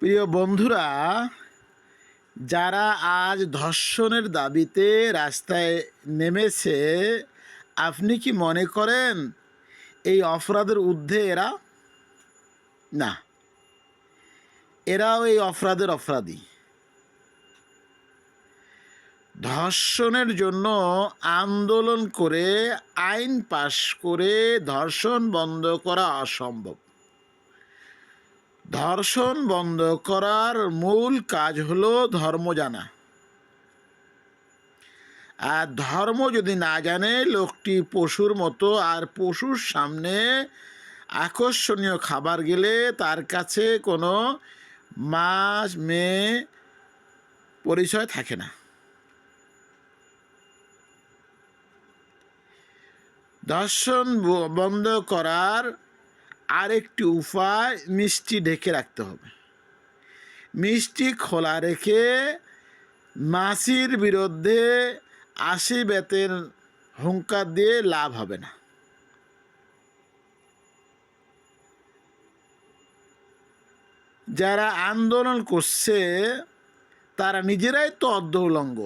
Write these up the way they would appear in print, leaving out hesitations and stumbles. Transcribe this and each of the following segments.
প্রিয় বন্ধুরা, যারা আজ ধর্ষণের দাবিতে রাস্তায় নেমেছে, আপনি কি মনে করেন এই অপরাধের ঊর্ধ্বে এরা? না, এরাও এই অপরাধের অপরাধী। ধর্ষণের জন্য আন্দোলন করে আইন পাশ করে ধর্ষণ বন্ধ করা অসম্ভব। ধর্ষণ বন্ধ করার মূল কাজ হলো ধর্ম জানা। আর ধর্ম যদি না জানে লোকটি পশুর মতো, আর পশুর সামনে আকর্ষণীয় খাবার গেলে তার কাছে কোনো মাছ মেয়ে পরিচয় থাকে না। ধর্ষণ বন্ধ করার আরেকটি উপায়, মিষ্টি ঢেকে রাখতে হবে। মিষ্টি খোলা রেখে মাছির বিরুদ্ধে 80 বেতের হুঙ্কার দিয়ে লাভ হবে না। যারা আন্দোলন করছে তারা নিজেরাই তো অর্ধউলঙ্গ,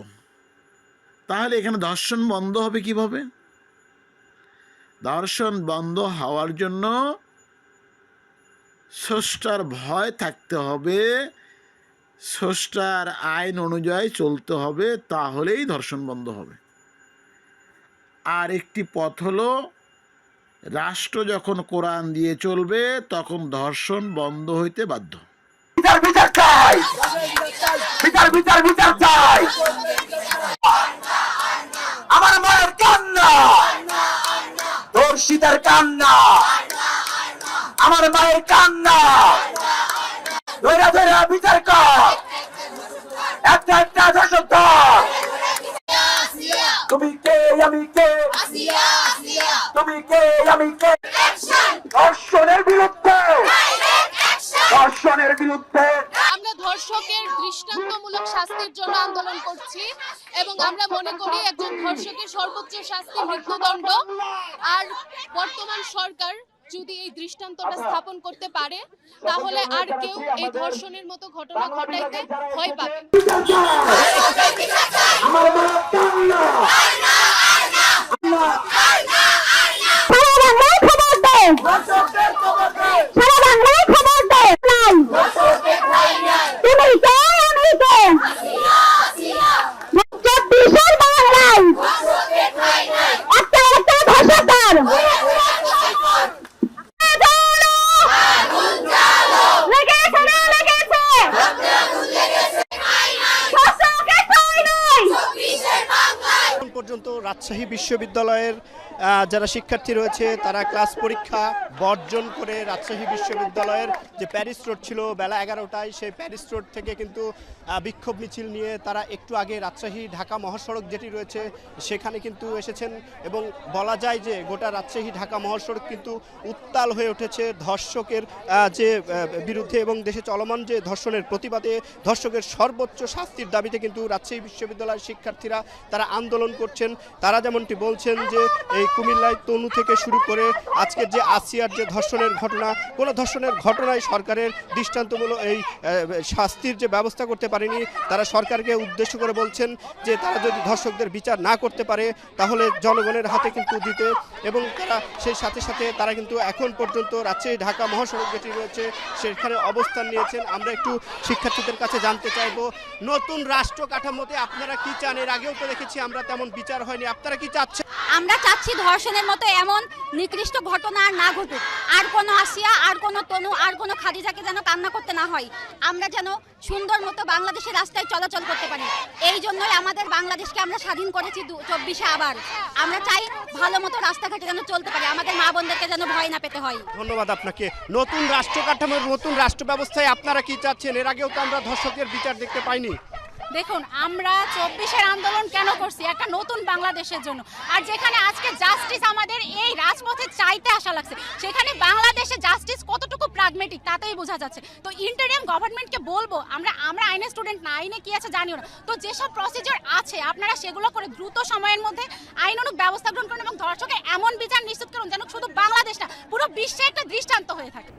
তাহলে এখানে ধর্ষণ বন্ধ হবে কিভাবে? ধর্ষণ বন্ধ হওয়ার জন্য স্রষ্টার ভয় থাকতে হবে, স্রষ্টার আইন অনুযায়ী চলতে হবে, তাহলেই ধর্ষণ বন্ধ হবে। আর একটি পথ হলো, রাষ্ট্র যখন কোরআন দিয়ে চলবে তখন ধর্ষণ বন্ধ হইতে বাধ্য। বিচার বিচার চাই, বিচার বিচার বিচার চাই। আমার মায়ের কান্না, ধর্ষিতার কান্না, আমার মায়ের কান্না, ধৈরা ধৈরা বিচার কর। একটা একটা ধর্ষক ধর। তুমি কে আমি কে, তুমি কে আমি কে। ধর্ষণের বিরুদ্ধে, ধর্ষণের বিরুদ্ধে আমরা ধর্ষকের দৃষ্টান্তমূলক শাস্তির জন্য আন্দোলন করছি এবং আমরা মনে করি একজন ধর্ষকের সর্বোচ্চ শাস্তি মৃত্যুদণ্ড। আর বর্তমান সরকার যদি এই দৃষ্টান্তটা স্থাপন করতে পারে তাহলে আর কেউ এই ধর্ষণের মতো ঘটনা ঘটাইতে ভয় পাবে। পর্যন্ত রাজশাহী বিশ্ববিদ্যালয়ের যারা শিক্ষার্থী রয়েছে তারা ক্লাস পরীক্ষা বর্জন করে রাজশাহী বিশ্ববিদ্যালয়ের যে প্যারিস রোড ছিল বেলা 11টায়, সেই প্যারিস রোড থেকে কিন্তু বিক্ষোভ মিছিল নিয়ে তারা একটু আগে রাজশাহী ঢাকা মহাসড়ক যেটি রয়েছে সেখানে কিন্তু এসেছেন। এবং বলা যায় যে গোটা রাজশাহী ঢাকা মহাসড়ক কিন্তু উত্তাল হয়ে উঠেছে ধর্ষকের যে বিরুদ্ধে এবং দেশে চলমান যে ধর্ষণের প্রতিবাদে ধর্ষকের সর্বোচ্চ শাস্তির দাবিতে কিন্তু রাজশাহী বিশ্ববিদ্যালয়ের শিক্ষার্থীরা তারা আন্দোলন করছেন। তারা যেমনটি বলছেন যে এই কুমিল্লায় তনু থেকে শুরু করে আজকের যে আসিয়ার যে ধর্ষণের ঘটনা, কোনো ধর্ষণের ঘটনায় সরকারের দৃষ্টান্তমূলক এই শাস্তির যে ব্যবস্থা করতে পারেনি, তারা সরকারকে উদ্দেশ্য করে বলছেন যে তারা যদি ধর্ষকদের বিচার না করতে পারে তাহলে জনগণের হাতে কিন্তু দিতে। এবং তারা সেই সাথে সাথে তারা কিন্তু এখন পর্যন্ত রাজশাহী ঢাকা মহাসড়ক যেটি রয়েছে সেখানে অবস্থান নিয়েছেন। আমরা একটু শিক্ষার্থীদের কাছে জানতে চাইব, নতুন রাষ্ট্র কাঠামোতে আপনারা কি চান? এর আগেও তো দেখেছি আমরা তেমন বিচার হয়নি, আপনারা কি চাচ্ছেন? আমরা চাচ্ছি ধর্ষণের মতো এমন নিকৃষ্ট ঘটনা আর না ঘটুক, আর কোনো আসিয়া, আর কোনো তনু, আর কোনো খাদিজাকে যেন কান্না করতে না হয়। আমরা যেন সুন্দর মতো বাংলাদেশের রাস্তায় চলাচল করতে পারি। এই জন্যই আমাদের বাংলাদেশকে আমরা স্বাধীন করেছি 24-এ আবার। আমরা চাই ভালো মতো রাস্তাঘাটে যেন চলতে পারি, আমাদের মা বোনদেরকে যেন ভয় না পেতে হয়। ধন্যবাদ আপনাকে। নতুন রাষ্ট্র কাঠামোর নতুন রাষ্ট্র ব্যবস্থায় আপনারা কি চাচ্ছেন? এর আগেও তো আমরা ধর্ষকের বিচার দেখতে পাইনি। দেখুন, আমরা 24-এর আন্দোলন কেন করছি? একটা নতুন বাংলাদেশের জন্য। আর যেখানে আজকে জাস্টিস আমাদের এই রাজপথে চাইতে আসা লাগছে, সেখানে বাংলাদেশে জাস্টিস কতটুকু প্রাগমেটিক তাতেই বোঝা যাচ্ছে। তো ইন্টারিম গভর্নমেন্টকে বলবো, আমরা আইনের স্টুডেন্ট না, আইনে কি আছে জানিও না, তো যেসব প্রসিজার আছে আপনারা সেগুলো করে দ্রুত সময়ের মধ্যে আইনানুগ ব্যবস্থা গ্রহণ করুন এবং ধর্ষকের এমন বিচার নিশ্চিত করুন যেন শুধু বাংলাদেশ না পুরো বিশ্বে একটা দৃষ্টান্ত হয়ে থাকে।